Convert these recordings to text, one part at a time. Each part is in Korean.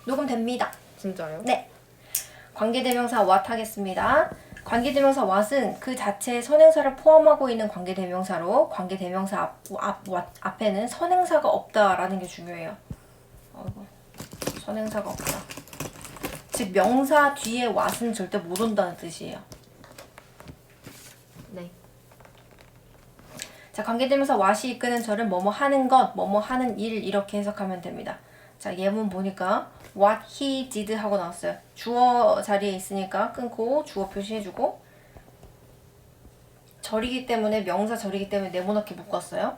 녹음됩니다. 진짜요? 네. 관계대명사 what 하겠습니다. 관계대명사 what은 그 자체의 선행사를 포함하고 있는 관계대명사로 관계대명사 앞에는 선행사가 없다라는 게 중요해요. 선행사가 없다. 즉 명사 뒤에 what은 절대 못 온다는 뜻이에요. 네. 자, 관계대명사 what이 이끄는 절은 뭐뭐 하는 것, 뭐뭐 하는 일 이렇게 해석하면 됩니다. 자, 예문 보니까 what he did 하고 나왔어요. 주어 자리에 있으니까 끊고 주어 표시해주고 절이기 때문에 명사 절이기 때문에 네모나게 묶었어요.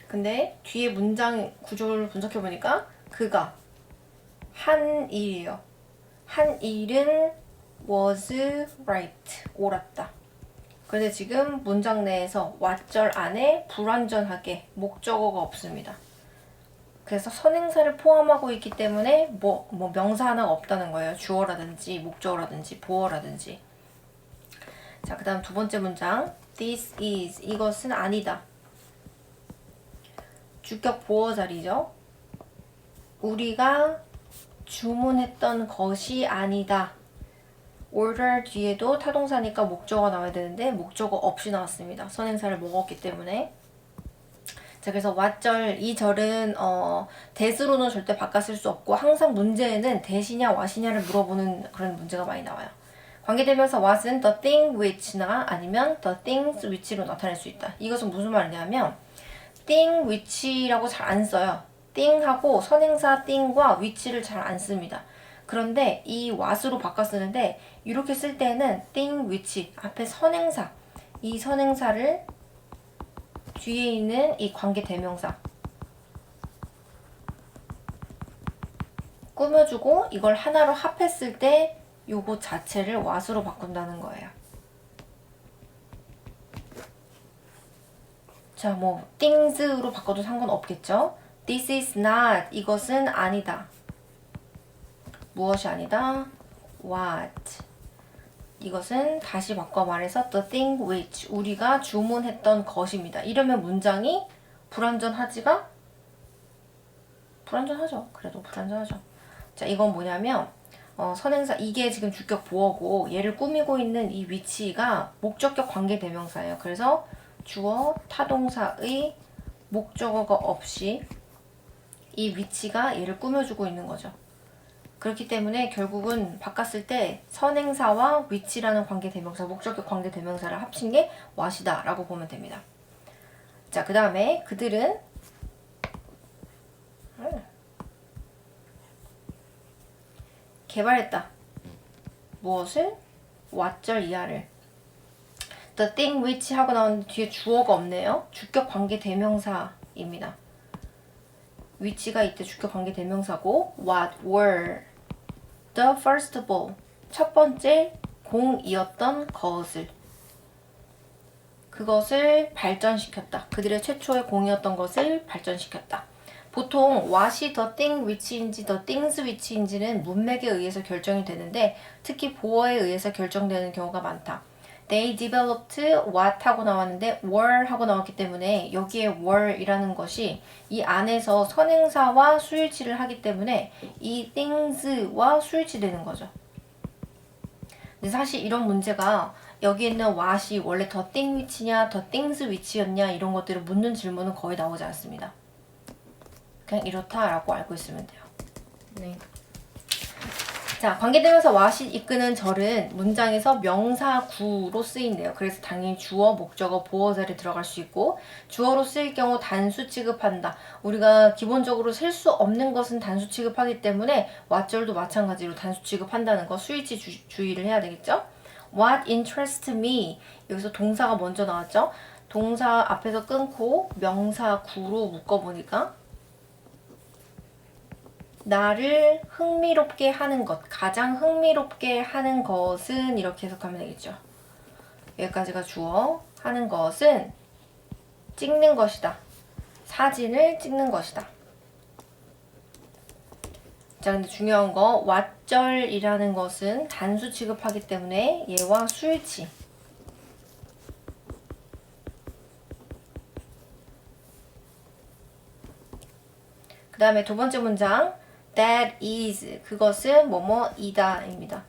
근데 뒤에 문장 구조를 분석해보니까 그가 한 일이에요. 한 일은 was right, 옳았다. 그런데 지금 문장 내에서 what절 안에 불완전하게 목적어가 없습니다. 그래서 선행사를 포함하고 있기 때문에 뭐 명사 하나가 없다는 거예요. 주어라든지 목적어라든지 보어라든지. 자, 그 다음 두 번째 문장. This is, 이것은 아니다. 주격 보어 자리죠. 우리가 주문했던 것이 아니다. order 뒤에도 타동사니까 목적어가 나와야 되는데 목적어 없이 나왔습니다. 선행사를 먹었기 때문에. 자, 그래서 what절, 이 절은 that으로는 절대 바꿨을 수 없고 항상 문제에는 that이냐 what이냐를 물어보는 그런 문제가 많이 나와요. 관계대명사 what은 the thing which나 아니면 the things which로 나타낼 수 있다. 이것은 무슨 말이냐면 thing which라고 잘 안 써요. thing하고 선행사 thing과 which를 잘 안 씁니다. 그런데 이 what으로 바꿔 쓰는데 이렇게 쓸 때는 thing which 앞에 선행사, 이 선행사를 뒤에 있는 이 관계 대명사 꾸며주고 이걸 하나로 합했을 때 요거 자체를 what으로 바꾼다는 거예요. 자, 뭐 things로 바꿔도 상관없겠죠? This is not, 이것은 아니다. 무엇이 아니다? What. 이것은 다시 바꿔 말해서 the thing which, 우리가 주문했던 것입니다. 이러면 문장이 불완전하지가? 불완전하죠. 그래도 불완전하죠. 자, 이건 뭐냐면 선행사, 이게 지금 주격 보어고 얘를 꾸미고 있는 이 위치가 목적격 관계 대명사예요. 그래서 주어, 타동사의 목적어가 없이 이 위치가 얘를 꾸며주고 있는 거죠. 그렇기 때문에 결국은 바꿨을 때 선행사와 위치라는 관계대명사, 목적격 관계대명사를 합친 게 what이다 라고 보면 됩니다. 자, 그 다음에 그들은 개발했다. 무엇을? what절 이하를. the thing which 하고 나오는데 뒤에 주어가 없네요. 주격 관계대명사입니다. which가 이때 주격 관계대명사고 what were the first ball, 첫 번째 공이었던 것을, 그것을 발전시켰다. 그들의 최초의 공이었던 것을 발전시켰다. 보통 what이 the thing which인지 the things which인지는 문맥에 의해서 결정이 되는데 특히 보어에 의해서 결정되는 경우가 많다. They developed what 하고 나왔는데 were 하고 나왔기 때문에 여기에 were이라는 것이 이 안에서 선행사와 수일치를 하기 때문에 이 things와 수일치되는 거죠. 근데 사실 이런 문제가 여기 있는 what이 원래 the thing which냐 the things which였냐 이런 것들을 묻는 질문은 거의 나오지 않습니다. 그냥 이렇다라고 알고 있으면 돼요. 네. 자, 관계대명사 what이 이끄는 절은 문장에서 명사구로 쓰인대요. 그래서 당연히 주어, 목적어, 보어 자리에 들어갈 수 있고 주어로 쓰일 경우 단수 취급한다. 우리가 기본적으로 셀 수 없는 것은 단수 취급하기 때문에 what절도 마찬가지로 단수 취급한다는 거 수일치 주의를 해야 되겠죠? What interests me. 여기서 동사가 먼저 나왔죠? 동사 앞에서 끊고 명사구로 묶어보니까 나를 흥미롭게 하는 것, 가장 흥미롭게 하는 것은 이렇게 해석하면 되겠죠. 여기까지가 주어, 하는 것은 찍는 것이다. 사진을 찍는 것이다. 자, 근데 중요한 거 what절이라는 것은 단수 취급하기 때문에 얘와 수일치. 그 다음에 두 번째 문장 That is 그것은 뭐뭐이다입니다.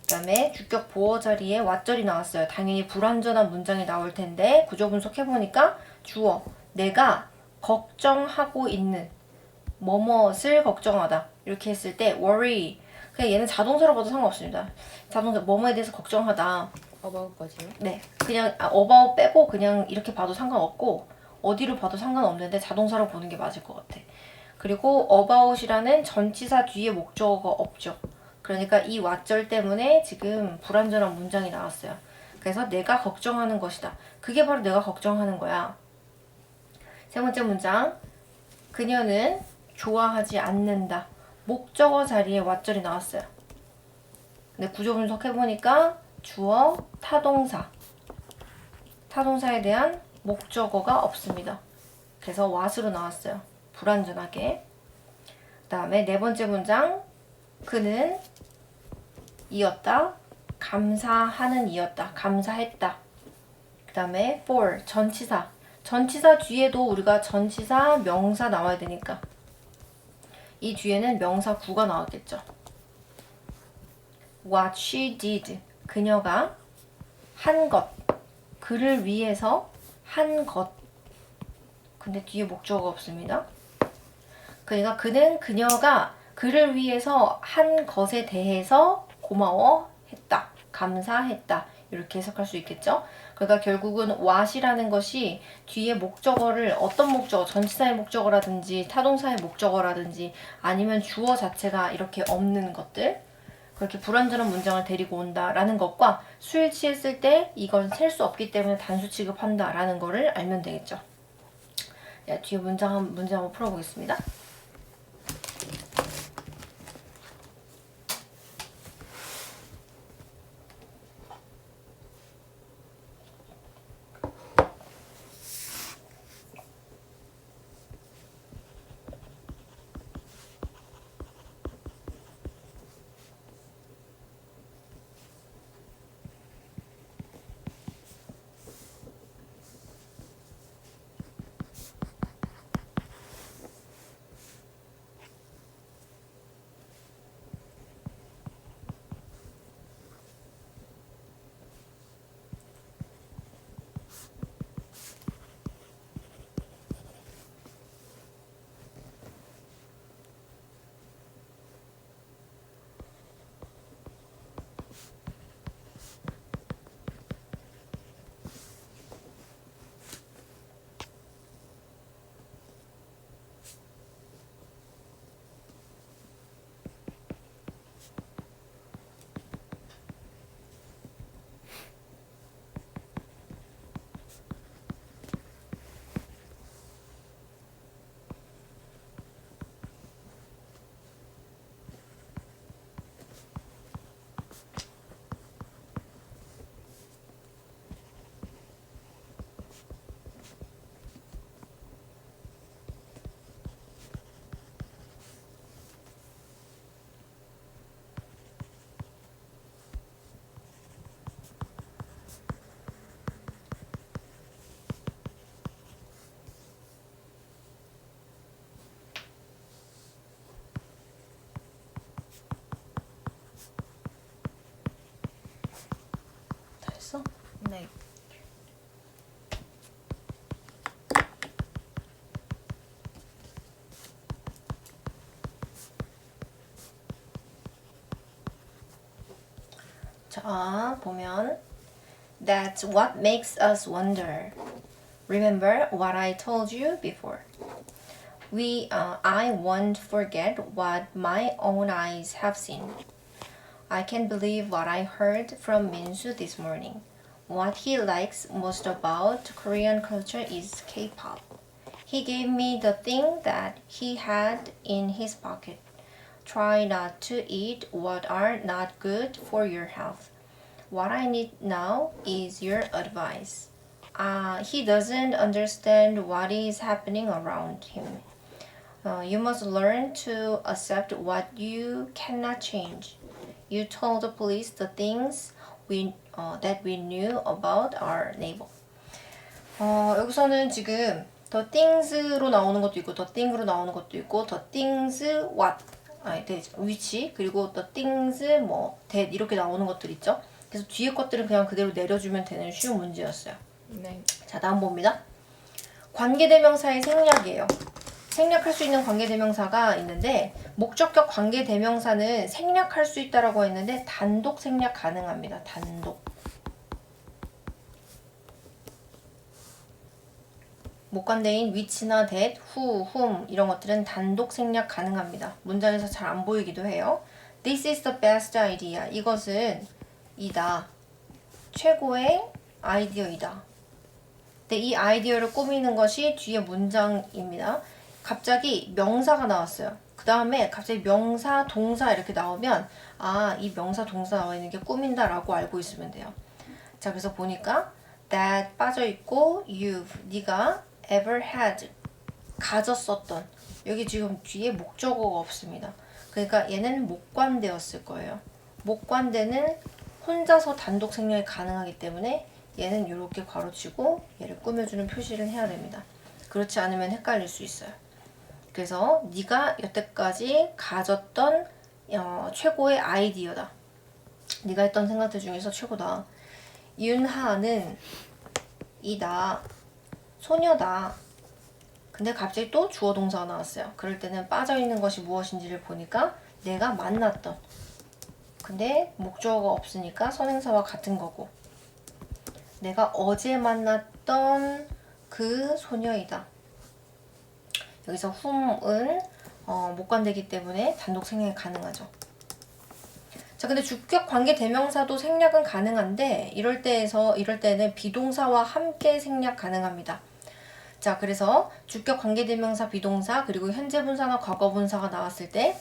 그 다음에 주격 보어 자리에 what절이 나왔어요. 당연히 불완전한 문장이 나올 텐데 구조 분석해보니까 주어 내가 걱정하고 있는 뭐뭇을 걱정하다 이렇게 했을 때 worry 그냥 얘는 자동사로 봐도 상관없습니다. 자동사 뭐뭐에 대해서 걱정하다. about까지요? 네, 그냥 about 빼고 그냥 이렇게 봐도 상관없고 어디로 봐도 상관없는데 자동사로 보는 게 맞을 것 같아. 그리고 about이라는 전치사 뒤에 목적어가 없죠. 그러니까 이 what절 때문에 지금 불완전한 문장이 나왔어요. 그래서 내가 걱정하는 것이다. 그게 바로 내가 걱정하는 거야. 세 번째 문장. 그녀는 좋아하지 않는다. 목적어 자리에 what절이 나왔어요. 근데 구조 분석해보니까 주어, 타동사. 타동사에 대한 목적어가 없습니다. 그래서 what으로 나왔어요. 불완전하게. 그 다음에 네 번째 문장. 그는 이었다. 감사하는 이었다. 감사했다. 그 다음에 for 전치사. 전치사 뒤에도 우리가 전치사, 명사 나와야 되니까 이 뒤에는 명사 구가 나왔겠죠. What she did. 그녀가 한 것. 그를 위해서 한 것. 근데 뒤에 목적어가 없습니다. 그러니까 그는 그녀가 그를 위해서 한 것에 대해서 고마워했다. 감사했다. 이렇게 해석할 수 있겠죠. 그러니까 결국은 what이라는 것이 뒤에 목적어를 어떤 목적어, 전치사의 목적어라든지 타동사의 목적어라든지 아니면 주어 자체가 이렇게 없는 것들 그렇게 불완전한 문장을 데리고 온다라는 것과 수일 취했을 때 이건 셀 수 없기 때문에 단수 취급한다라는 거를 알면 되겠죠. 네, 뒤에 문제 한번 풀어보겠습니다. 다 했어? 네. 자, 보면 That's what makes us wonder. Remember what I told you before. I won't forget what my own eyes have seen. I can't believe what I heard from Minsu this morning. What he likes most about Korean culture is K-pop. He gave me the thing that he had in his pocket. Try not to eat what are not good for your health. What I need now is your advice. He doesn't understand what is happening around him. You must learn to accept what you cannot change. You told the police the things that we knew about our neighbor. 여기서는 지금 the things로 나오는 것도 있고 the thing으로 나오는 것도 있고 the things what which 그리고 또 things 뭐 that 이렇게 나오는 것들 있죠. 그래서 뒤에 것들은 그냥 그대로 내려주면 되는 쉬운 문제였어요. 네. 자, 다음 봅니다. 관계대명사의 생략이에요. 생략할 수 있는 관계대명사가 있는데 목적격 관계대명사는 생략할 수 있다라고 했는데 단독 생략 가능합니다. 단독. 목관대인 which나 that, who, whom 이런 것들은 단독 생략 가능합니다. 문장에서 잘 안 보이기도 해요. This is the best idea. 이것은 이다. 최고의 아이디어이다. 근데 이 아이디어를 꾸미는 것이 뒤에 문장입니다. 갑자기 명사가 나왔어요. 그 다음에 갑자기 명사, 동사 이렇게 나오면 이 명사, 동사 나와 있는 게 꾸민다 라고 알고 있으면 돼요. 자, 그래서 보니까 that 빠져있고 you've, 네가 ever had, 가졌었던. 여기 지금 뒤에 목적어가 없습니다. 그러니까 얘는 목관대였을 거예요. 목관대는 혼자서 단독 생략이 가능하기 때문에 얘는 이렇게 괄호치고 얘를 꾸며주는 표시를 해야 됩니다. 그렇지 않으면 헷갈릴 수 있어요. 그래서 네가 여태까지 가졌던 최고의 아이디어다. 네가 했던 생각들 중에서 최고다. 윤하는 이다. 소녀다. 근데 갑자기 또 주어 동사가 나왔어요. 그럴 때는 빠져있는 것이 무엇인지를 보니까 내가 만났던. 근데 목적어가 없으니까 선행사와 같은 거고. 내가 어제 만났던 그 소녀이다. 여기서 whom은 목관되기 때문에 단독 생략이 가능하죠. 자, 근데 주격 관계 대명사도 생략은 가능한데 이럴 때는 비동사와 함께 생략 가능합니다. 자, 그래서 주격 관계 대명사 비동사 그리고 현재 분사나 과거 분사가 나왔을 때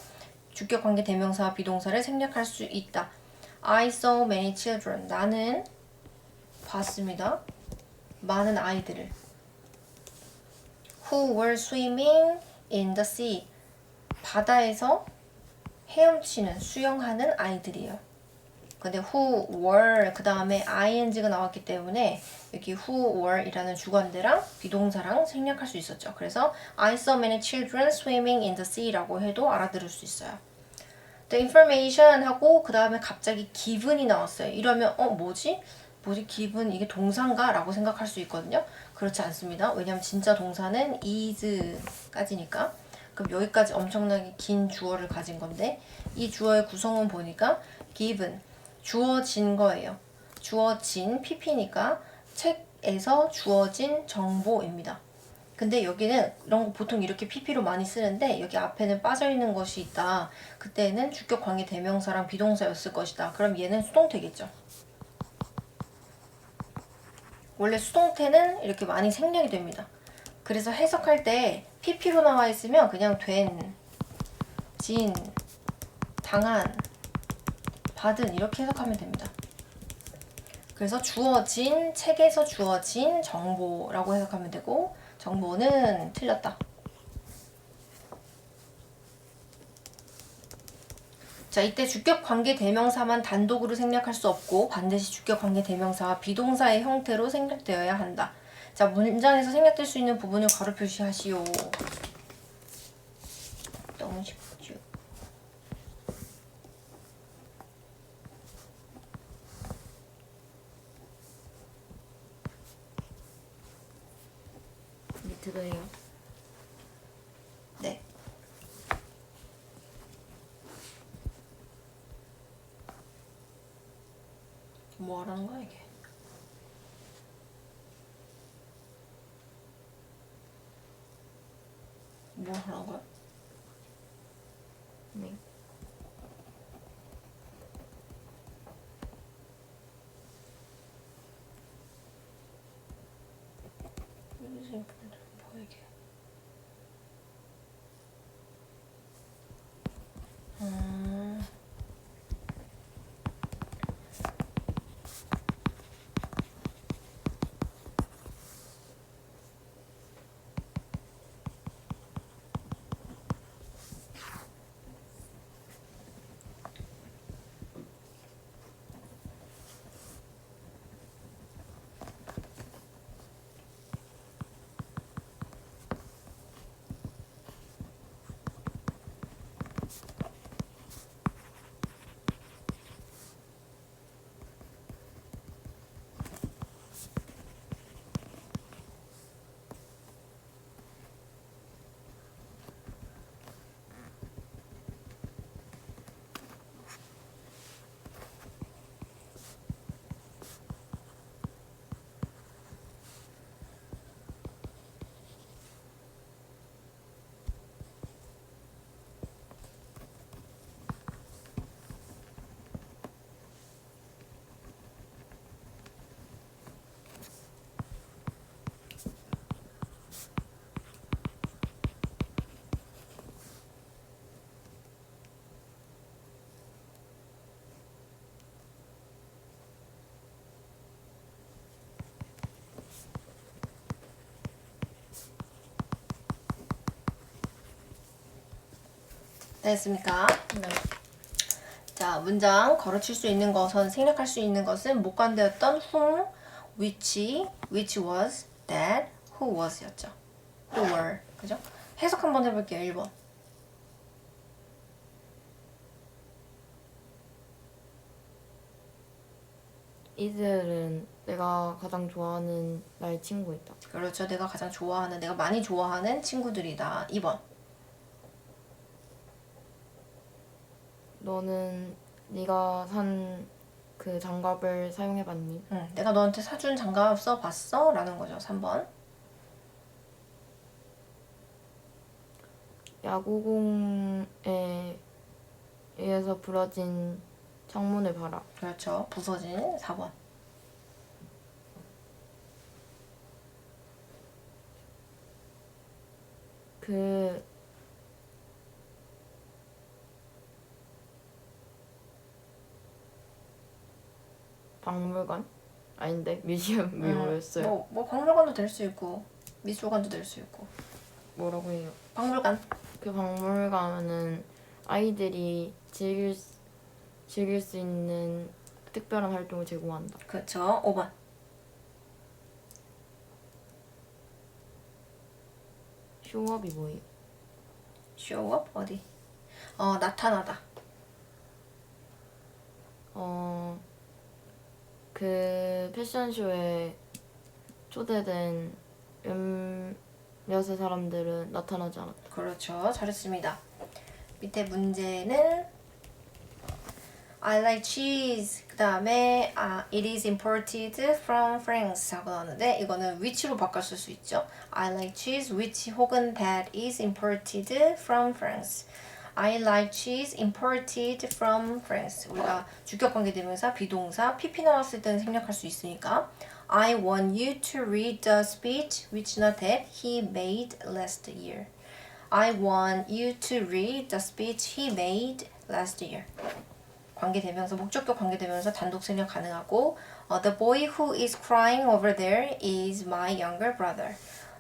주격 관계 대명사와 비동사를 생략할 수 있다. I saw many children. 나는 봤습니다. 많은 아이들을. Who were swimming in the sea. 바다에서 헤엄치는, 수영하는 아이들이에요. 근데 who were 그 다음에 ing가 나왔기 때문에 여기 who were 이라는 주관대랑 비동사랑 생략할 수 있었죠. 그래서 I saw many children swimming in the sea 라고 해도 알아들을 수 있어요. The information 하고 그 다음에 갑자기 given이 나왔어요. 이러면 뭐지 given 이게 동사인가? 라고 생각할 수 있거든요. 그렇지 않습니다. 왜냐면 진짜 동사는 is까지니까. 그럼 여기까지 엄청나게 긴 주어를 가진 건데 이 주어의 구성은 보니까 given, 주어진 거예요. 주어진 pp니까 책에서 주어진 정보입니다. 근데 여기는 이런 거 보통 이렇게 pp로 많이 쓰는데 여기 앞에는 빠져있는 것이 있다. 그때는 주격 관계 대명사랑 비동사였을 것이다. 그럼 얘는 수동태겠죠. 원래 수동태는 이렇게 많이 생략이 됩니다. 그래서 해석할 때 pp로 나와 있으면 그냥 된, 진, 당한, 받은 이렇게 해석하면 됩니다. 그래서 주어진, 책에서 주어진 정보라고 해석하면 되고 정보는 틀렸다. 자, 이때 주격 관계 대명사만 단독으로 생략할 수 없고 반드시 주격 관계 대명사와 비동사의 형태로 생략되어야 한다. 자, 문장에서 생략될 수 있는 부분을 괄호 표시하시오. 너무 쉽죠. 밑에도 해요. 네. 뭐 하라는 거야 이게? 뭐 하라는 거야? 네. 뭐야 이게? 됐습니까? 네. 자, 문장 걸어칠 수 있는 것은 생략할 수 있는 것은 목관되었던 whom, which was, that, who was였죠. 또 were, 그죠? 해석 한번 해볼게요. 1번. 이들은 내가 가장 좋아하는 나의 친구이다. 그렇죠. 내가 가장 좋아하는, 내가 많이 좋아하는 친구들이다. 2번. 너는 네가 산 그 장갑을 사용해봤니? 내가 너한테 사준 장갑 써봤어? 라는 거죠. 3번. 야구공에 의해서 부러진 창문을 봐라. 그렇죠. 부서진 4번. 그 박물관? 아닌데 뮤지엄이 뭐였어요? 뭐 박물관도 될 수 있고 미술관도 될 수 있고. 뭐라고 해요? 박물관. 그 박물관은 아이들이 즐길 수 있는 특별한 활동을 제공한다. 그렇죠. 5번. 쇼업이 뭐예요? show up 어디? 나타나다. 그 패션쇼에 초대된 몇몇 사람들은 나타나지 않았다. 그렇죠. 잘했습니다. 밑에 문제는 I like cheese. 그 다음에 it is imported from France 하고 나왔는데 이거는 which로 바꿨을 수 있죠. I like cheese which 혹은 that is imported from France. I like cheese imported from France. 우리가 주격관계대명사, 비동사, PP 나왔을 때는 생략할 수 있으니까 I want you to read the speech which not that he made last year. I want you to read the speech he made last year. 관계대명사, 목적격 관계대명사 단독 생략 가능하고 The boy who is crying over there is my younger brother.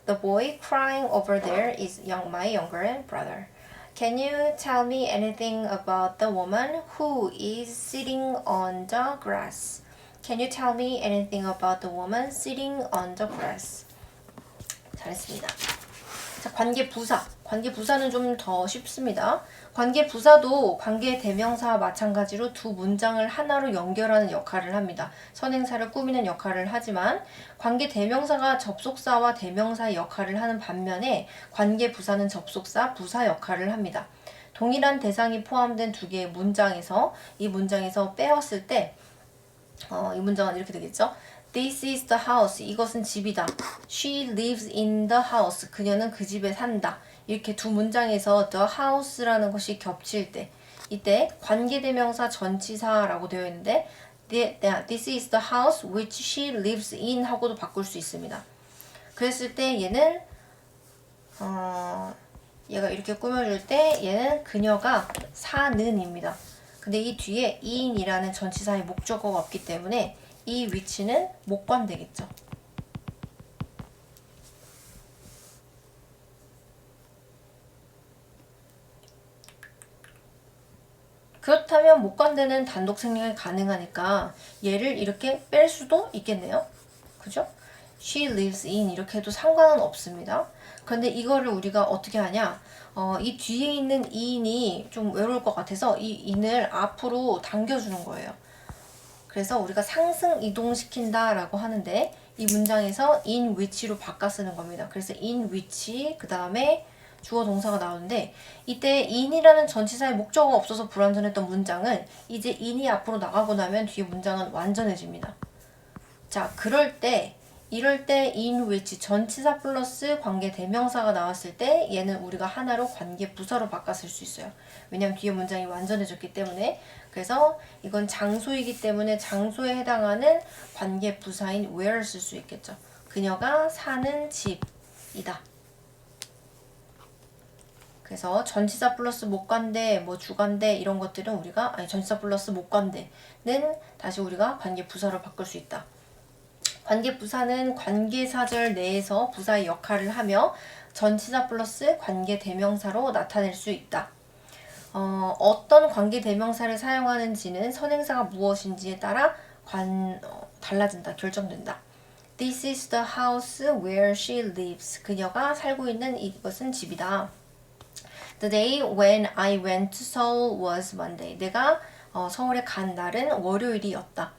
The boy crying over there is my younger brother. Can you tell me anything about the woman who is sitting on the grass? Can you tell me anything about the woman sitting on the grass? 잘했습니다. 자, 관계부사. 관계부사는 좀 더 쉽습니다. 관계부사도 관계대명사와 마찬가지로 두 문장을 하나로 연결하는 역할을 합니다. 선행사를 꾸미는 역할을 하지만 관계대명사가 접속사와 대명사의 역할을 하는 반면에 관계부사는 접속사, 부사 역할을 합니다. 동일한 대상이 포함된 두 개의 문장에서 이 문장에서 빼었을 때 이 문장은 이렇게 되겠죠. This is the house. 이것은 집이다. She lives in the house. 그녀는 그 집에 산다. 이렇게 두 문장에서 the house라는 것이 겹칠 때 이때 관계대명사 전치사라고 되어 있는데 This is the house which she lives in 하고도 바꿀 수 있습니다. 그랬을 때 얘는 얘가 이렇게 꾸며줄 때 얘는 그녀가 사는입니다. 근데 이 뒤에 in이라는 전치사의 목적어가 없기 때문에 이 위치는 목관되겠죠. 그렇다면 목관되는 단독 생략이 가능하니까 얘를 이렇게 뺄 수도 있겠네요. 그죠? She lives in 이렇게 해도 상관은 없습니다. 그런데 이거를 우리가 어떻게 하냐? 이 뒤에 있는 in이 좀 외로울 것 같아서 이 in을 앞으로 당겨주는 거예요. 그래서 우리가 상승 이동시킨다 라고 하는데 이 문장에서 in which로 바꿔 쓰는 겁니다. 그래서 in which 그 다음에 주어 동사가 나오는데 이때 in이라는 전치사의 목적어가 없어서 불완전했던 문장은 이제 in이 앞으로 나가고 나면 뒤에 문장은 완전해집니다. 자, 이럴 때 in which 전치사 플러스 관계 대명사가 나왔을 때 얘는 우리가 하나로 관계 부사로 바꿔 쓸 수 있어요. 왜냐면 뒤에 문장이 완전해졌기 때문에. 그래서 이건 장소이기 때문에 장소에 해당하는 관계 부사인 where를 쓸 수 있겠죠. 그녀가 사는 집이다. 그래서 전치사 플러스 목관대, 뭐 주관대 이런 것들은 우리가 전치사 플러스 목관대는 다시 우리가 관계 부사로 바꿀 수 있다. 관계 부사는 관계사절 내에서 부사의 역할을 하며 전치사 플러스 관계 대명사로 나타낼 수 있다. 어떤 관계 대명사를 사용하는지는 선행사가 무엇인지에 따라 달라진다, 결정된다. This is the house where she lives. 그녀가 살고 있는 이것은 집이다. The day when I went to Seoul was Monday. 내가 서울에 간 날은 월요일이었다.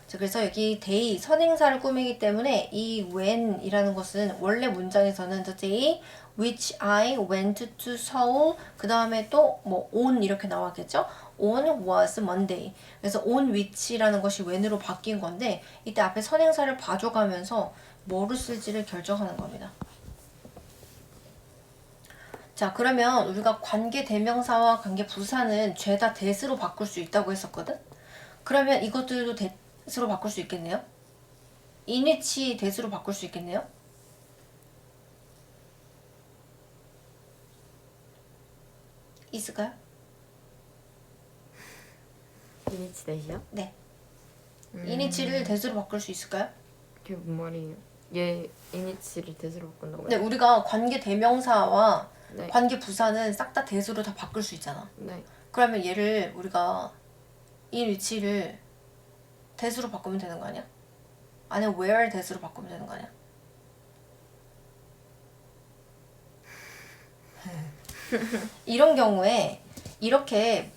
자, 그래서 여기 day 선행사를 꾸미기 때문에 이 when이라는 것은 원래 문장에서는 the day which I went to Seoul 그 다음에 또 뭐 on 이렇게 나왔겠죠? on was Monday. 그래서 on which라는 것이 when으로 바뀐 건데 이때 앞에 선행사를 봐줘가면서 뭐를 쓸지를 결정하는 겁니다. 자, 그러면 우리가 관계 대명사와 관계 부사는 죄다 that으로 바꿀 수 있다고 했었거든? 그러면 이것들도 that으로 바꿀 수 있겠네요? in which that으로 바꿀 수 있겠네요? 있을까요? 이니치 대시요? 네. in which를 that으로 바꿀 수 있을까요? 그게 뭔 말이에요? 얘 이니치를 대수로 바꾼다고요? 네, 우리가 관계 대명사와 네. 관계 부사는 싹 다 that으로 다 바꿀 수 있잖아. 네. 그러면 얘를 우리가 in which를 that으로 바꾸면 되는 거 아니야? 아니면 where that으로 바꾸면 되는 거 아니야? 이런 경우에 이렇게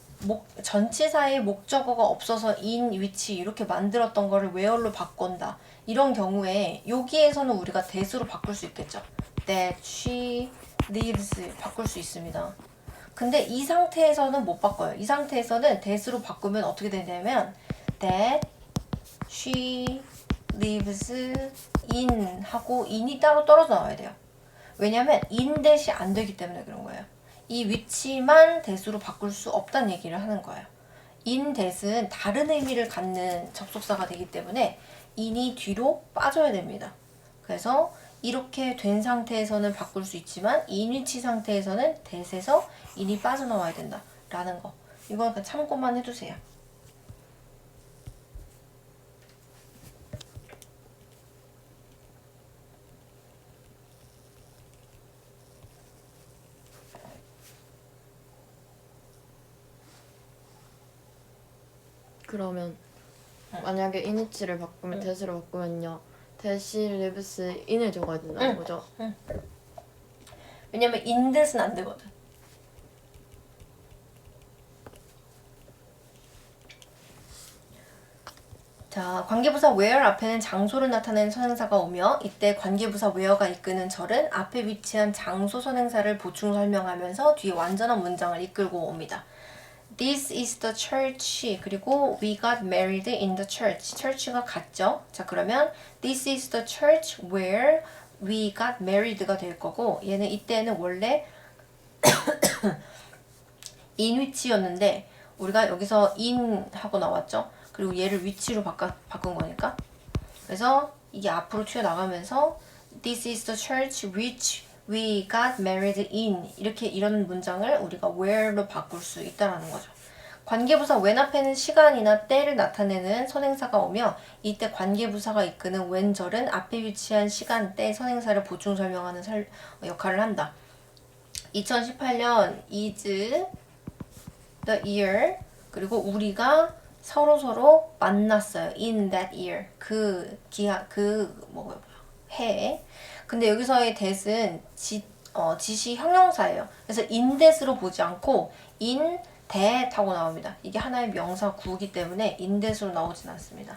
전치사의 목적어가 없어서 in which 이렇게 만들었던 거를 where로 바꾼다. 이런 경우에 여기에서는 우리가 that으로 바꿀 수 있겠죠. that she lives 바꿀 수 있습니다. 근데 이 상태에서는 못 바꿔요. 이 상태에서는 that으로 바꾸면 어떻게 되냐면 that she lives in 하고 in이 따로 떨어져 나와야 돼요. 왜냐면 in that이 안 되기 때문에 그런 거예요. 이 위치만 that으로 바꿀 수 없다는 얘기를 하는 거예요. in that은 다른 의미를 갖는 접속사가 되기 때문에 in이 뒤로 빠져야 됩니다. 그래서 이렇게 된 상태에서는 바꿀 수 있지만 in which 상태에서는 that에서 in이 빠져나와야 된다라는 거. 이건 그냥 참고만 해두세요. 그러면 만약에 이니치를 바꾸면 that으로 바꾸면요. that이 lives in을 적어야 된다는 거죠? 왜냐면 in that은 안 되거든. 자, 관계부사 where 앞에는 장소를 나타내는 선행사가 오며 이때 관계부사 where가 이끄는 절은 앞에 위치한 장소 선행사를 보충 설명하면서 뒤에 완전한 문장을 이끌고 옵니다. This is the church. 그리고 we got married in the church. church가 같죠? 자, 그러면 this is the church where we got married가 될 거고 얘는 이때는 원래 in which였는데 우리가 여기서 in 하고 나왔죠? 그리고 얘를 위치로 바꾼 거니까. 그래서 이게 앞으로 튀어나가면서 This is the church which we got married in. 이런 문장을 우리가 where로 바꿀 수 있다라는 거죠. 관계부사 when 앞에는 시간이나 때를 나타내는 선행사가 오며 이때 관계부사가 이끄는 when절은 앞에 위치한 시간, 때, 선행사를 보충 설명하는 역할을 한다. 2018년 is the year. 그리고 우리가 서로 만났어요. in that year. 해에. 근데 여기서의 that은 지시 형용사예요. 그래서 in that으로 보지 않고 in that 하고 나옵니다. 이게 하나의 명사 구이기 때문에 in that으로 나오진 않습니다.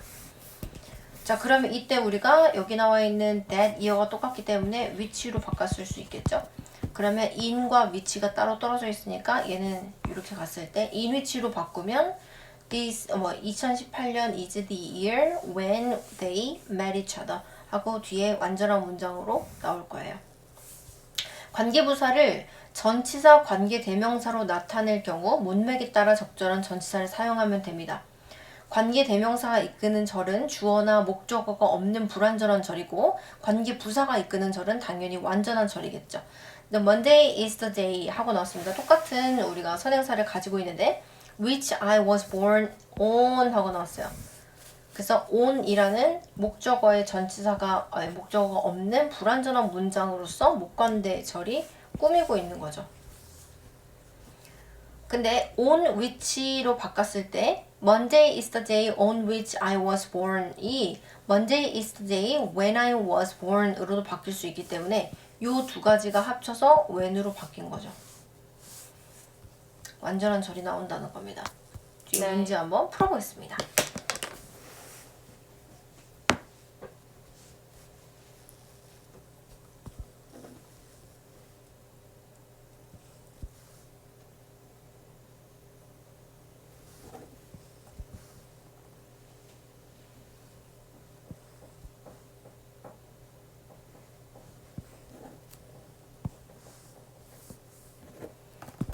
자, 그러면 이때 우리가 여기 나와 있는 that year가 똑같기 때문에 which로 바꿨을 수 있겠죠. 그러면 in과 which가 따로 떨어져 있으니까 얘는 이렇게 갔을 때 in which로 바꾸면 This 2018년 is the year when they met each other 하고 뒤에 완전한 문장으로 나올 거예요. 관계부사를 전치사 관계 대명사로 나타낼 경우 문맥에 따라 적절한 전치사를 사용하면 됩니다. 관계 대명사가 이끄는 절은 주어나 목적어가 없는 불완전한 절이고 관계 부사가 이끄는 절은 당연히 완전한 절이겠죠. The Monday is the day 하고 나왔습니다. 똑같은 우리가 선행사를 가지고 있는데 which I was born on 하고 나왔어요. 그래서 on이라는 목적어의 목적어가 없는 불완전한 문장으로서 목관대절이 꾸미고 있는 거죠. 근데 on which로 바꿨을 때 Monday is the day on which I was born이 Monday is the day when I was born으로도 바뀔 수 있기 때문에 이 두 가지가 합쳐서 when으로 바뀐 거죠. 완전한 절이 나온다는 겁니다. 뒤에 네. 문제 한번 풀어보겠습니다.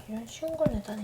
이런 쉬운 걸 내다니.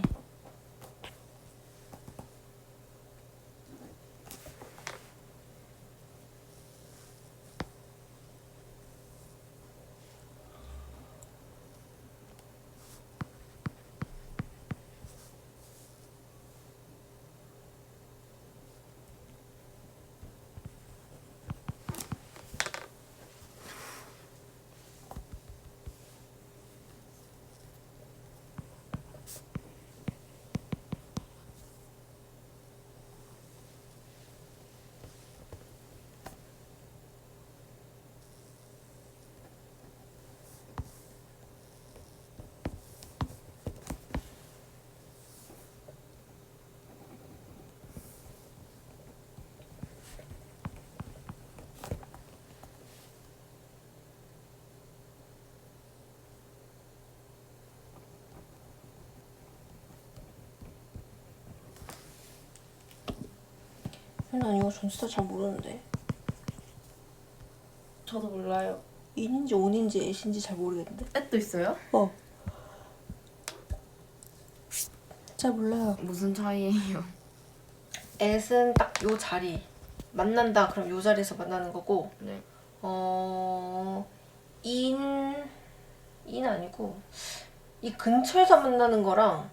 난 이거 전치사 잘 모르는데. 저도 몰라요. 인인지 온인지 애신지 잘 모르겠는데. 앳도 있어요? 잘 몰라요. 무슨 차이예요? at은 딱 요 자리. 만난다 그럼 요 자리에서 만나는 거고. 네. 인 아니고 이 근처에서 만나는 거랑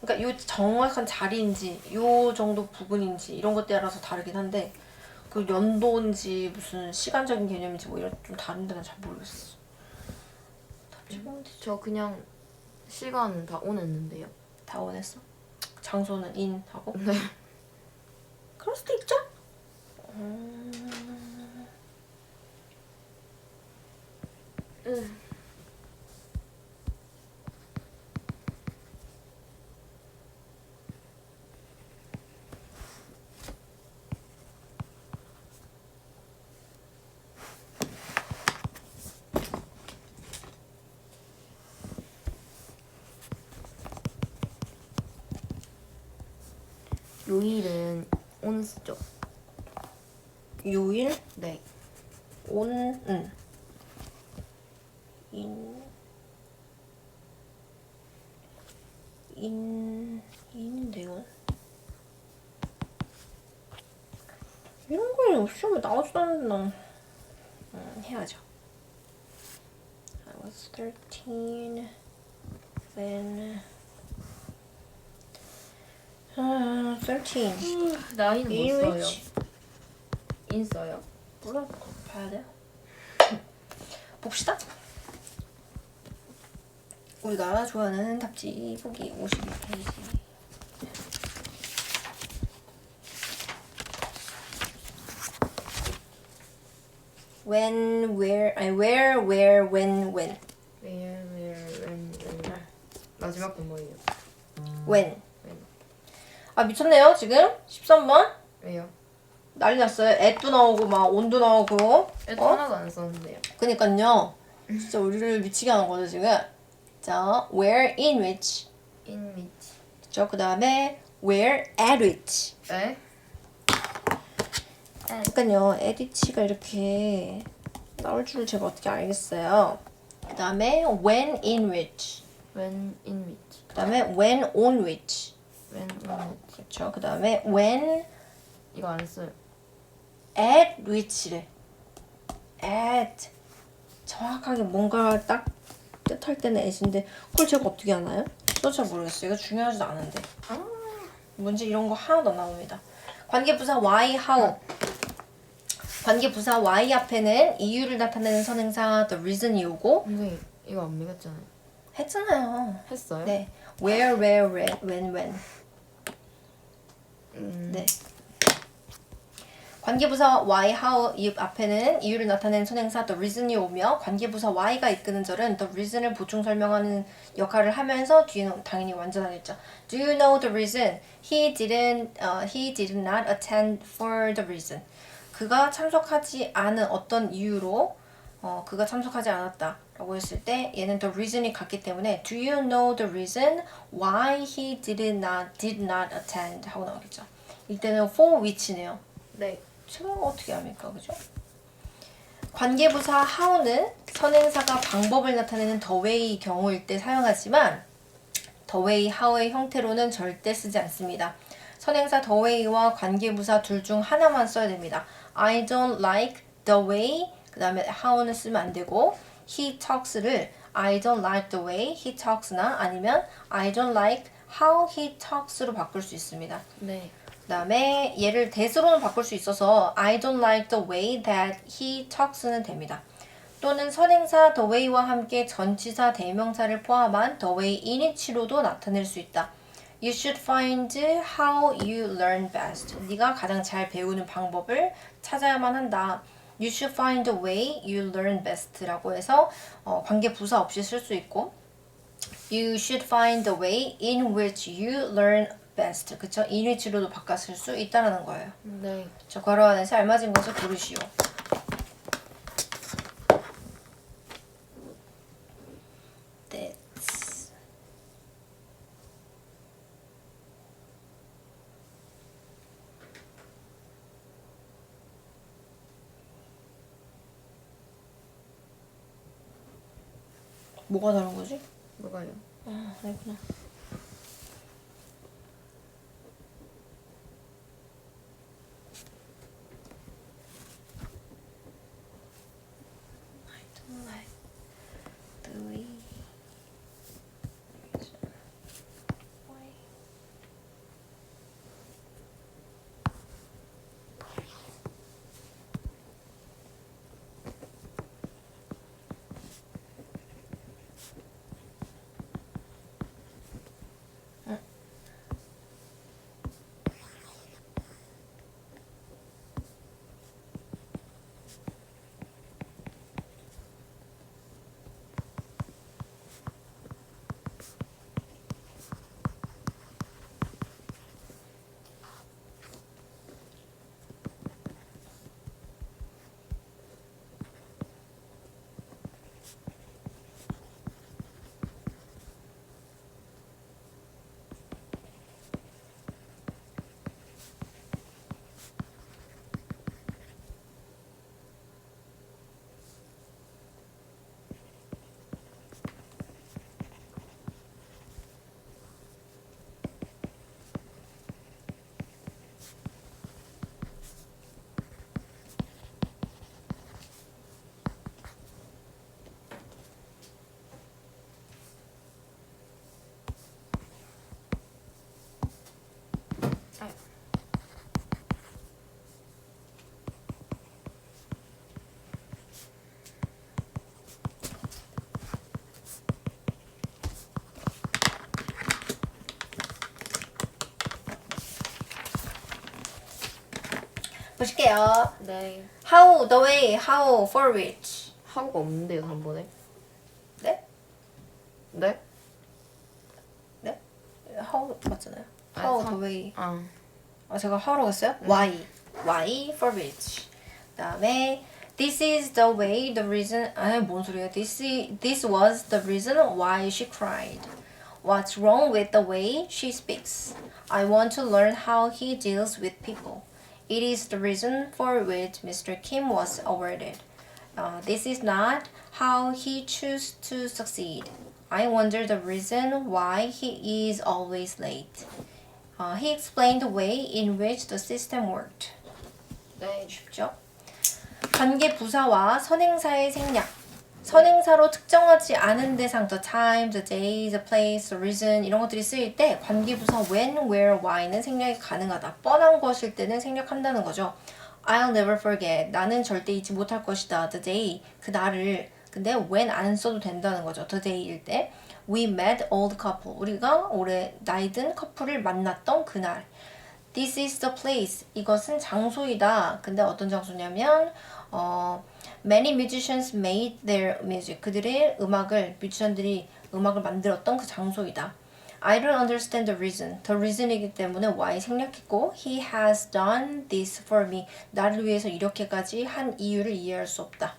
그러니까 요 정확한 자리인지 요 정도 부분인지 이런 것에 따라서 다르긴 한데 그 연도인지 무슨 시간적인 개념인지 뭐 이런 좀 다른데 난 잘 모르겠어. 저 그냥 시간 다 오냈는데요. 다 원했어? 장소는 인 하고? 네. 그럴 수도 있죠? 요일은 온스죠. 요일, 네. 온, 인인데 이건 이런 거에 시험에 나오지도 않는데 난 해야죠. I was 13 when 13 나이는 in 못 써요. which 인 써요. 몰라 봐야 돼요. 봅시다. 우리가 좋아하는 답지 보기 52페이지. when, where, 아니 where, when. where, when. 마지막 건 뭐예요? when. 아 미쳤네요 지금 13번 왜요? 난리 났어요. at도 나오고 막 on도 나오고. 애도 하나도 안 썼는데요. 그니까요. 진짜 우리를 미치게 하는 거죠 지금. 자, where, in which. in which. 그쵸? 그 다음에 where, at which. 에? 그러니까요, at which가 이렇게 나올 줄 제가 어떻게 알겠어요. 그 다음에 when, in which. when in which. 그 다음에 when, on which. when on which. 그쵸? 그 다음에 when, 이거 안 써요. at which래. at. 정확하게 뭔가 딱 뜻할 때는 at인데 그걸 제가 어떻게 아나요? 저도 잘 모르겠어요. 이거 중요하지도 않은데. 문제 이런 거 하나도 안 나옵니다. 관계부사 why, how. 관계부사 why 앞에는 이유를 나타내는 선행사 the reason이 오고 선생님 이거 안 믿었잖아요. 했잖아요. 했어요? 네. where, when. 네. 관계부사 why, how 이 앞에는 이유를 나타내는 선행사 the reason이 오며 관계부사 why가 이끄는 절은 the reason을 보충 설명하는 역할을 하면서 뒤에는 당연히 완전하겠죠. Do you know the reason? He did not attend for the reason. 그가 참석하지 않은 어떤 이유로 그가 참석하지 않았다 라고 했을 때 얘는 the reason이 같기 때문에 do you know the reason why he did not attend 하고 나오겠죠. 이때는 for which네요. 네. 제가 어떻게 합니까? 그죠? 관계부사 how는 선행사가 방법을 나타내는 the way 경우일 때 사용하지만 the way, how의 형태로는 절대 쓰지 않습니다. 선행사 the way와 관계부사 둘 중 하나만 써야 됩니다. I don't like the way 그 다음에 how는 쓰면 안 되고 he talks를 I don't like the way he talks나 아니면 I don't like how he talks로 바꿀 수 있습니다. 네. 그 다음에 얘를 that으로는 바꿀 수 있어서 I don't like the way that he talks는 됩니다. 또는 선행사 the way와 함께 전치사 대명사를 포함한 the way in which로도 나타낼 수 있다. You should find how you learn best. 네가 가장 잘 배우는 방법을 찾아야만 한다. You should find the way you learn best라고 해서 관계 부사 없이 쓸 수 있고 You should find the way in which you learn best. 그쵸? in which로도 바꿔 쓸 수 있다는 거예요. 네. 저 괄호 안에서 알맞은 것을 고르시오. That's 뭐가 다른 거지? 뭐가요? 아, 아니구나. I don't like the way. Why? 보실게요. 네. How, the way, how, for which. 하우가 없는데요, 3번에? 네? 네? 네? How 맞잖아요. 아, How, 사- the way. 아. 제가 how라고 했어요? Why. Why, for which. 그 다음에 This is the way, the reason. 뭔 소리야? This was the reason why she cried. What's wrong with the way she speaks? I want to learn how he deals with people. It is the reason for which Mr. Kim was awarded. This is not how he chose to succeed. I wonder the reason why he is always late. He explained the way in which the system worked. 네. 쉽죠? 관계 부사와 선행사의 생략. 선행사로 특정하지 않은 대상, the time, the day, the place, the reason 이런 것들이 쓰일 때 관계 부사 when, where, why는 생략이 가능하다. 뻔한 것일 때는 생략한다는 거죠. I'll never forget. 나는 절대 잊지 못할 것이다. The day. 그 날을. 근데 when 안 써도 된다는 거죠. The day일 때. We met old couple. 우리가 올해 나이 든 커플을 만났던 그날. This is the place. 이것은 장소이다. 근데 어떤 장소냐면 many musicians made their music. 그들의 뮤지션들이 음악을 만들었던 그 장소이다. I don't understand the reason. The reason이기 때문에 why 생략했고 He has done this for me. 나를 위해서 이렇게까지 한 이유를 이해할 수 없다.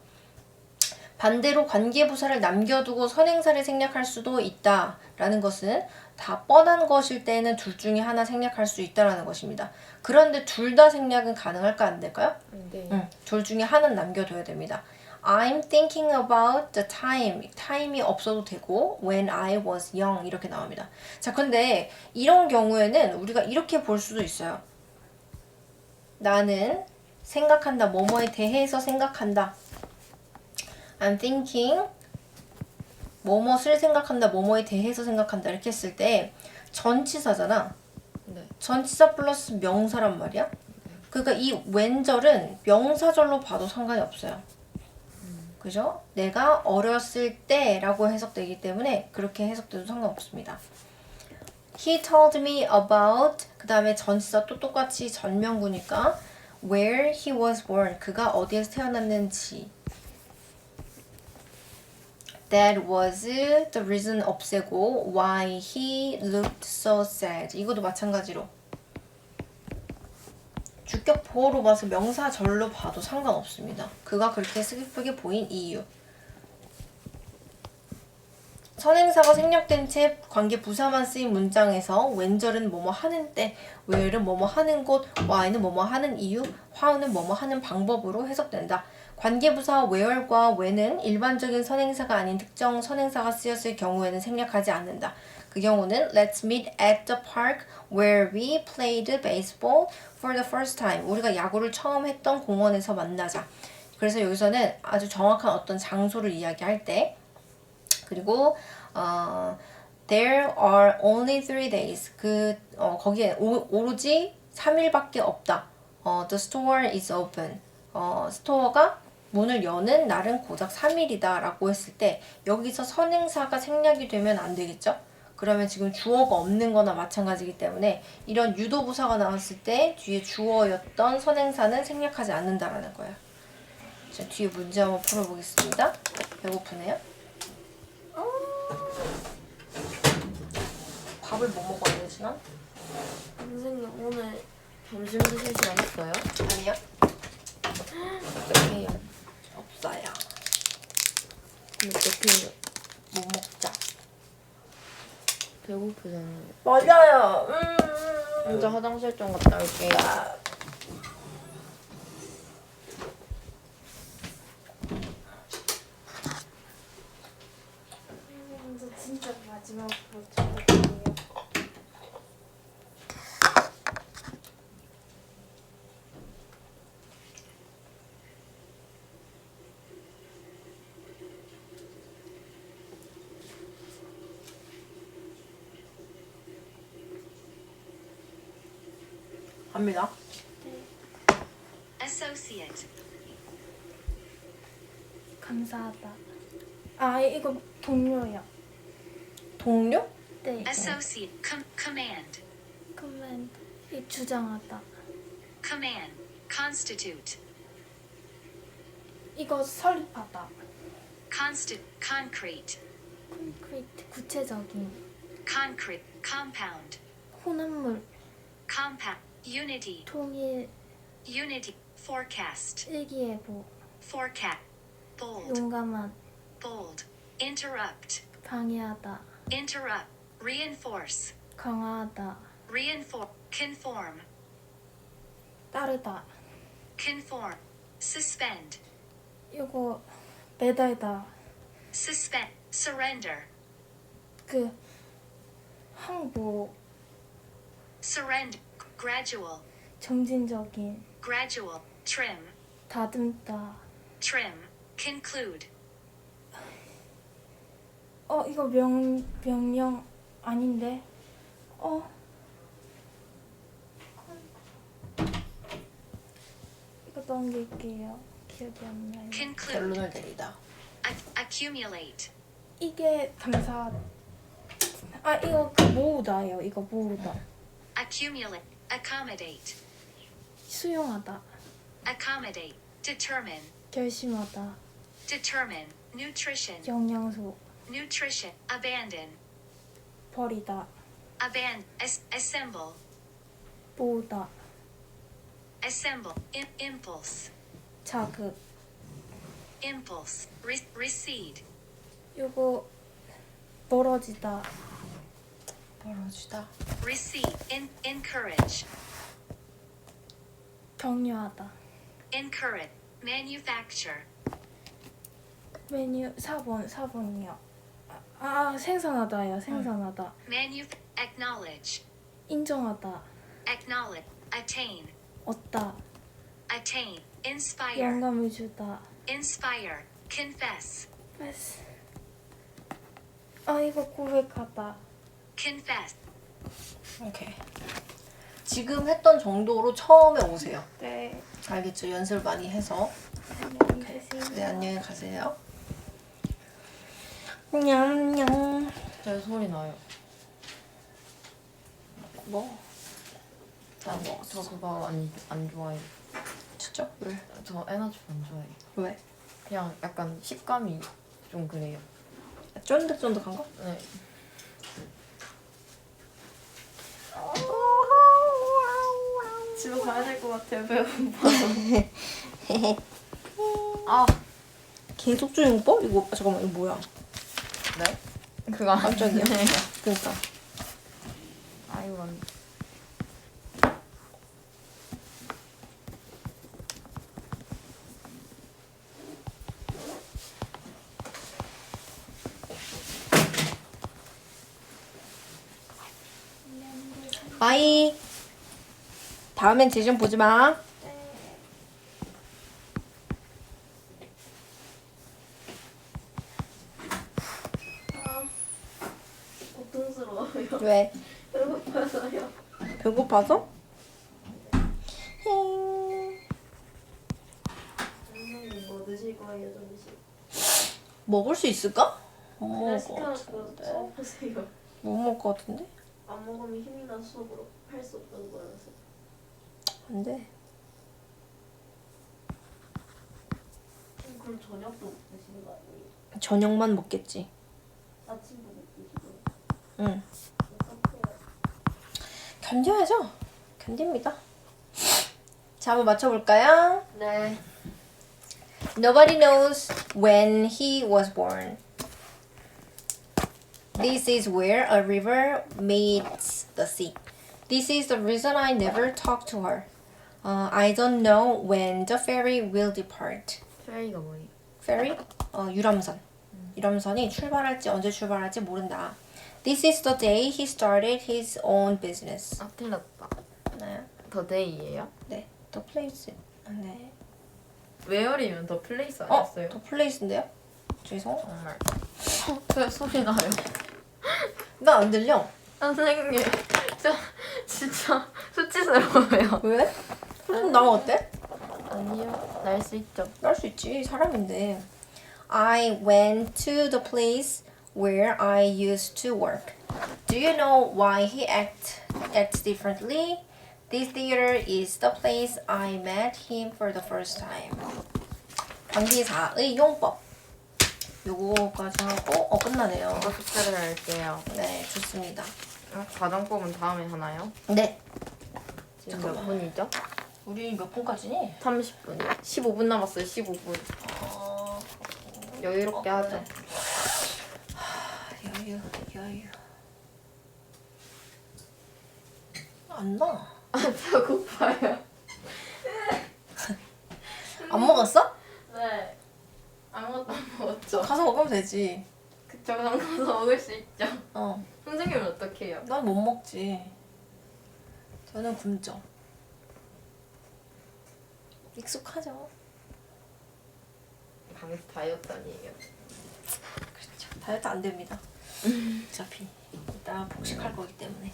반대로 관계부사를 남겨두고 선행사를 생략할 수도 있다라는 것은 다 뻔한 것일 때에는 둘 중에 하나 생략할 수 있다라는 것입니다. 그런데 둘 다 생략은 가능할까 안 될까요? 네. 둘 중에 하나는 남겨둬야 됩니다. I'm thinking about the time. time이 없어도 되고 when I was young 이렇게 나옵니다. 자, 근데 이런 경우에는 우리가 이렇게 볼 수도 있어요. 나는 생각한다. 뭐뭐에 대해서 생각한다. I'm thinking 뭐뭐을 생각한다. 뭐뭐에 대해서 생각한다. 이렇게 했을 때 전치사잖아. 네. 전치사 플러스 명사란 말이야. 그러니까 이 when절은 명사절로 봐도 상관이 없어요. 그죠? 내가 어렸을 때라고 해석되기 때문에 그렇게 해석돼도 상관없습니다. He told me about 그 다음에 전치사 또 똑같이 전명구니까 where he was born 그가 어디에서 태어났는지 That was the reason 없애고 why he looked so sad. 이것도 마찬가지로 주격 보호로 봐서 명사절로 봐도 상관없습니다. 그가 그렇게 슬프게 보인 이유. 선행사가 생략된 채 관계 부사만 쓰인 문장에서 when절은 뭐뭐 하는 때, where은 뭐뭐 하는 곳, why는 뭐뭐 하는 이유, how는 뭐뭐 하는 방법으로 해석된다. 관계부사 where과 when은 일반적인 선행사가 아닌 특정 선행사가 쓰였을 경우에는 생략하지 않는다. 그 경우는 Let's meet at the park where we played baseball for the first time. 우리가 야구를 처음 했던 공원에서 만나자. 그래서 여기서는 아주 정확한 어떤 장소를 이야기할 때 그리고 There are only 3 days. 거기에 오로지 3일밖에 없다. The store is open. 스토어가 문을 여는 날은 고작 3일이다 라고 했을 때 여기서 선행사가 생략이 되면 안 되겠죠? 그러면 지금 주어가 없는 거나 마찬가지이기 때문에 이런 유도부사가 나왔을 때 뒤에 주어였던 선행사는 생략하지 않는다라는 거예요. 자, 뒤에 문제 한번 풀어보겠습니다. 배고프네요. 밥을 뭐 먹어야 되지 난? 선생님 오늘 점심 드실 시간 있어요? 아니요. 어떡해요? 없어요. 어떡해요? 뭐 먹자. 배고프잖아요. 맞아요. 혼자 화장실 좀 갔다 올게요. 저 진짜 마지막으로 전화드려요. 갑니다. Associate. 감사하다. 아 이거 동료야. 동료? 네. Associate. Command. 그러면 이 주장하다. Command. Constitute. 이거 설립하다. Concrete. 콘크리트 구체적인. Concrete. Compound. 혼합물 Compound. Unity. 통일 Unity. Forecast. 일기예보 Forecast. Bold. 용감한 Bold. Interrupt. 방해하다 Interrupt. Reinforce. 강화하다 Reinforce. Conform. 따르다 Conform. Suspend. 이거 매달다 Suspend. Surrender. 그 항복 Surrender. Gradual. 점진적인 Gradual. Trim. 다듬다 Trim. Conclude. 이거 명령 아닌데 이거 넘길게요 기억이 안 나요 Conclude. 결론을 내리다. Accumulate. 이게 아 이거 그 모으다예요. 이거 모으다. accumulate, accommodate, 수용하다. accommodate, determine, 결심하다. determine, nutrition, 영양소. nutrition, abandon, 버리다. assemble, 모으다. assemble, impulse, 자극. impulse, recede, 요거 멀어지다. 벌어지다. recede, encourage, 격려하다. encourage, manufacture, 메뉴 4번이요. 생산하다요. 생산하다. acknowledge, 인정하다. acknowledge, attain, 얻다. attain, inspire, 영감을 주다. inspire, confess, 패스. 아 이거 고백하다. confess, 오케이. 지금 했던 정도로 처음에 오세요. 네. 알겠죠? 연습 많이 해서. 안녕히 계세요. 네, 안녕히 가세요. 냠냠. 제 소리 나요. 뭐? 저 그거 안 좋아해요. 진짜? 왜? 저 에너지 안 좋아해요. 왜? 그냥 약간 식감이 좀 그래요. 쫀득쫀득한 거? 네. 집에 가야 될 것 같아요. 배고파. 아, 계속 조용법? 이거 잠깐만 이거 뭐야? 네? 그거 안 깜짝이야. 네. 그러니까. 아이고. 바이. 다음엔 제 좀 보지 마. 고통스러워요. 왜? 배고파서요. 배고파서? 선생님 뭐 드실 거예요, 점심? 먹을 수 있을까? 못 먹을 것 시켜놓고 같은데. 써보세요. 못 먹을 것 같은데? 안 먹으면 힘이 나서 수업으로 할 수 없다는 거라서. 안 돼. 그럼 저녁도 못 드시는 거 아니에요? 저녁만 먹겠지. 아침도 못 드시고. 응. 어떡해요? 견뎌야죠. 견딥니다. 자, 한번 맞춰볼까요? 네. Nobody knows when he was born. This is where a river meets the sea. This is the reason I never talk to her. I don't know when the ferry will depart. 페리가 뭐예요? ferry? 유람선. 유람선이 출발할지 언제 출발할지 모른다. This is the day he started his own business. 아, 틀렸다. 네. 더 데이예요? 네. The place. 네. 웨어리면 더 플레이스 The 아니었어요? place인데요? 죄송. 정말. 왜 소리 나요? 나 안 들려. 선생님, 저 진짜 수치스러워요. 왜? 그럼 나면 어때? 아니요, 날 수 있죠. 날 수 있지. 사람인데. I went to the place where I used to work. Do you know why he acts differently? This theater is the place I met him for the first time. 관계사의 용법. 요거까지 하고 끝나네요. 이거 숙제를 할게요. 네, 좋습니다. 과정법은 다음에 하나요? 네. 지금 잠깐만. 몇 분이죠? 우리 몇 분까지니? 30분이요. 15분 남았어요. 15분. 여유롭게 하죠. 여유. 안 나. 배고파요. 안 먹었어? 네. 아무것도 안 먹었죠. 가서 먹으면 되지. 그쵸, 그럼 가서 먹을 수 있죠. 어. 선생님은 어떻게 해요? 난 못 먹지. 저는 굶죠. 익숙하죠. 방에서 다이어트 아니에요? 그렇죠. 다이어트 안 됩니다. 어차피 이따 복식할 거기 때문에.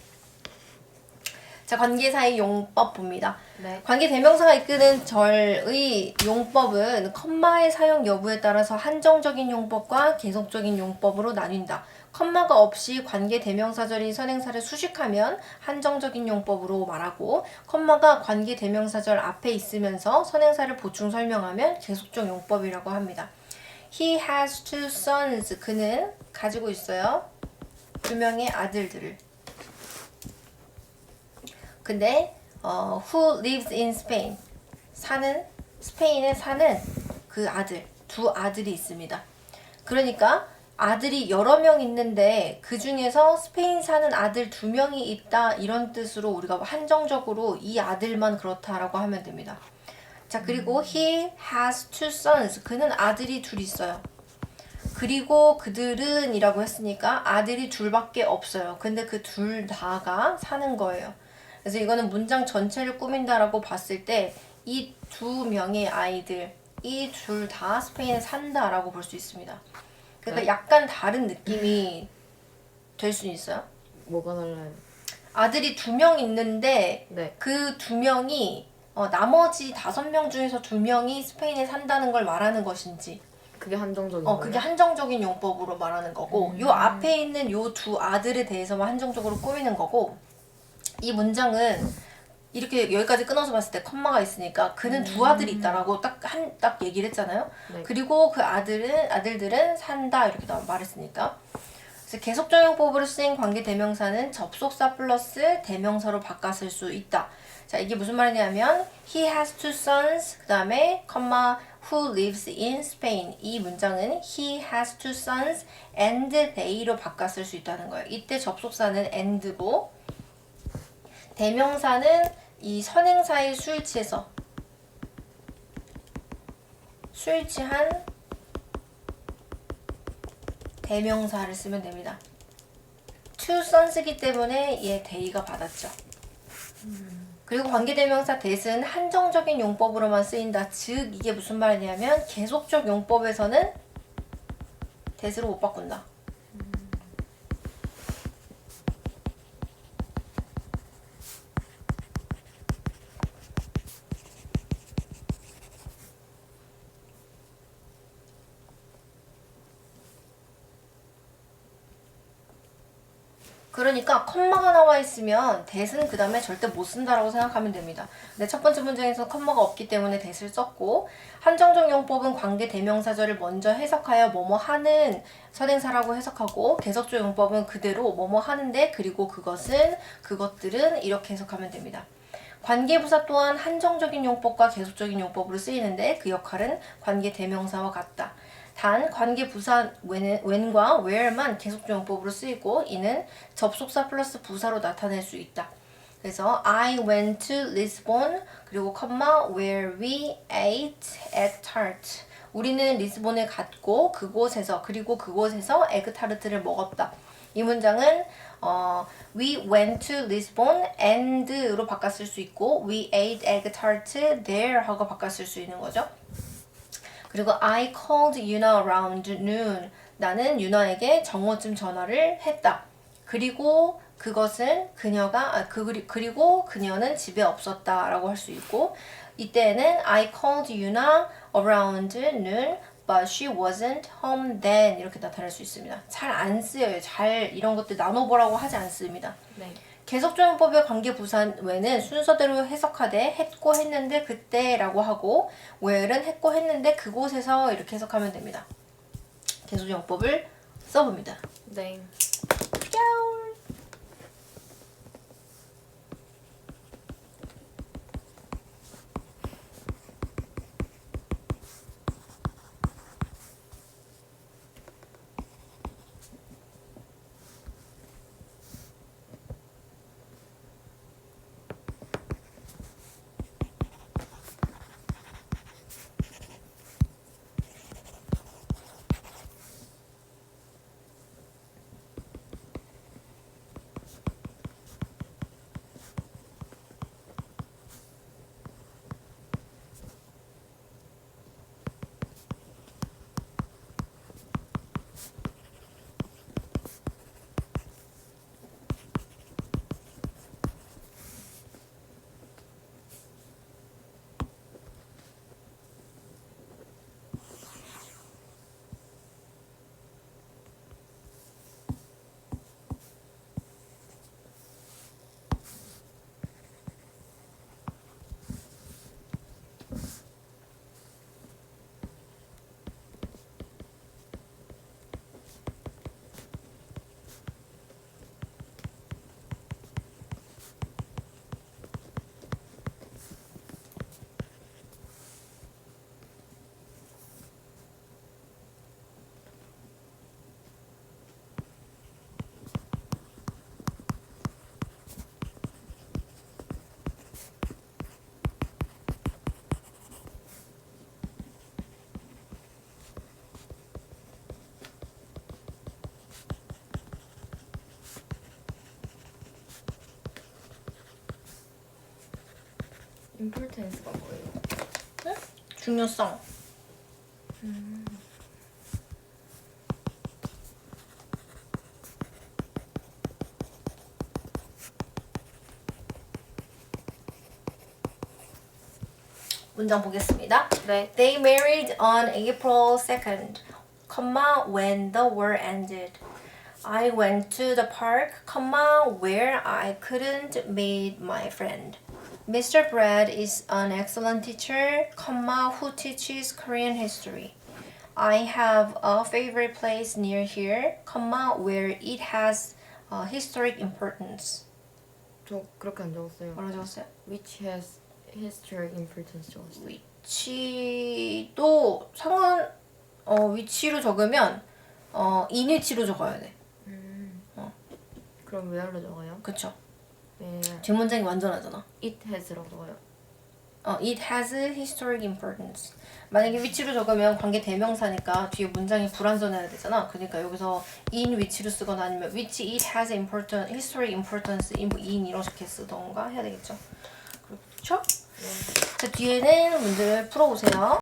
자, 관계사의 용법 봅니다. 네. 관계 대명사가 이끄는 절의 용법은 컴마의 사용 여부에 따라서 한정적인 용법과 계속적인 용법으로 나뉜다. 컴마가 없이 관계 대명사절인 선행사를 수식하면 한정적인 용법으로 말하고 컴마가 관계 대명사절 앞에 있으면서 선행사를 보충 설명하면 계속적 용법이라고 합니다. He has two sons. 그는 가지고 있어요. 2명의 아들들을. 근데 who lives in Spain. 스페인에 사는 그 아들, 두 아들이 있습니다. 그러니까 아들이 여러 명 있는데 그 중에서 스페인 사는 아들 2명이 있다 이런 뜻으로 우리가 한정적으로 이 아들만 그렇다라고 하면 됩니다. 자, 그리고 he has two sons. 그는 아들이 둘 있어요. 그리고 그들은 이라고 했으니까 아들이 둘밖에 없어요. 근데 그 둘 다가 사는 거예요. 그래서 이거는 문장 전체를 꾸민다라고 봤을 때 이 2명의 아이들, 이 둘 다 스페인에 산다라고 볼 수 있습니다. 그러니까 네. 약간 다른 느낌이 될 수 있어요. 뭐가 달라요? 아들이 2명 있는데 네. 그 2명이 나머지 5명 중에서 2명이 스페인에 산다는 걸 말하는 것인지 그게 한정적인 거예요? 그게 한정적인 용법으로 말하는 거고 요 앞에 있는 요 두 아들에 대해서만 한정적으로 꾸미는 거고 이 문장은 이렇게 여기까지 끊어서 봤을 때 컴마가 있으니까 그는 두 아들이 있다라고 딱 얘기를 했잖아요. 네. 그리고 그 아들들은 산다 이렇게 말했으니까. 그래서 계속적 용법으로 쓰인 관계 대명사는 접속사 플러스 대명사로 바꿨을 수 있다. 자, 이게 무슨 말이냐면 he has two sons 그 다음에 컴마 who lives in Spain. 이 문장은 he has two sons and they로 바꿨을 수 있다는 거예요. 이때 접속사는 and고 대명사는 이 선행사의 수일치에서 수일치한 대명사를 쓰면 됩니다. two sons이기 때문에 얘 they가 받았죠. 그리고 관계대명사 that은 한정적인 용법으로만 쓰인다. 즉 이게 무슨 말이냐면 계속적 용법에서는 that으로 못 바꾼다. 그러니까 컴마가 나와 있으면 that은 그 다음에 절대 못 쓴다라고 생각하면 됩니다. 근데 첫 번째 문장에서 컴마가 없기 때문에 that을 썼고 한정적 용법은 관계 대명사절을 먼저 해석하여 뭐뭐 하는 선행사라고 해석하고 계속적 용법은 그대로 뭐뭐 하는데 그리고 그것들은 이렇게 해석하면 됩니다. 관계부사 또한 한정적인 용법과 계속적인 용법으로 쓰이는데 그 역할은 관계 대명사와 같다. 단 관계부사 when과 where만 계속적 용법으로 쓰이고 이는 접속사 플러스 부사로 나타낼 수 있다. 그래서 I went to Lisbon 그리고 컴마 where we ate egg tart. 우리는 리스본에 갔고 그곳에서 에그타르트를 먹었다. 이 문장은 we went to Lisbon and로 바꿨을 수 있고 we ate egg tart there 하고 바꿨을 수 있는 거죠. 그리고 I called Yuna around noon. 나는 유나에게 정오쯤 전화를 했다. 그리고 그것은 그리고 그녀는 집에 없었다라고 할 수 있고 이때는 I called Yuna around noon but she wasn't home then 이렇게 나타낼 수 있습니다. 잘 안 쓰여요. 잘 이런 것들 나눠보라고 하지 않습니다. 네. 계속적용법의 관계부사 when은 순서대로 해석하되 했고 했는데 그때라고 하고 where는 했고 했는데 그곳에서 이렇게 해석하면 됩니다. 계속적용법을 써봅니다. 네. importance가 뭐예요? 중요성. 문장 보겠습니다. 네. They married on April 2nd, when the war ended. I went to the park, where I couldn't meet my friend. Mr. Brad is an excellent teacher, who teaches Korean history. I have a favorite place near here, where it has historic importance. 저 그렇게 안 적었어요. 뭐라고 적었어요? Which has historic importance 적었어요. 위치도 위치로 적으면 인위치로 적어야 돼. 그럼 where로 적어요? 그쵸? Where 뒷문장이 완전하잖아. it has라고 적어요. It has historic importance. 만약에 위치로 적으면 관계 대명사니까 뒤에 문장이 불완전해야 되잖아. 그러니까 여기서 in 위치로 쓰거나 아니면 which it has important, historic importance in 이렇게 쓰던가 해야 되겠죠. 그렇죠? 자, 뒤에는 문제를 풀어보세요.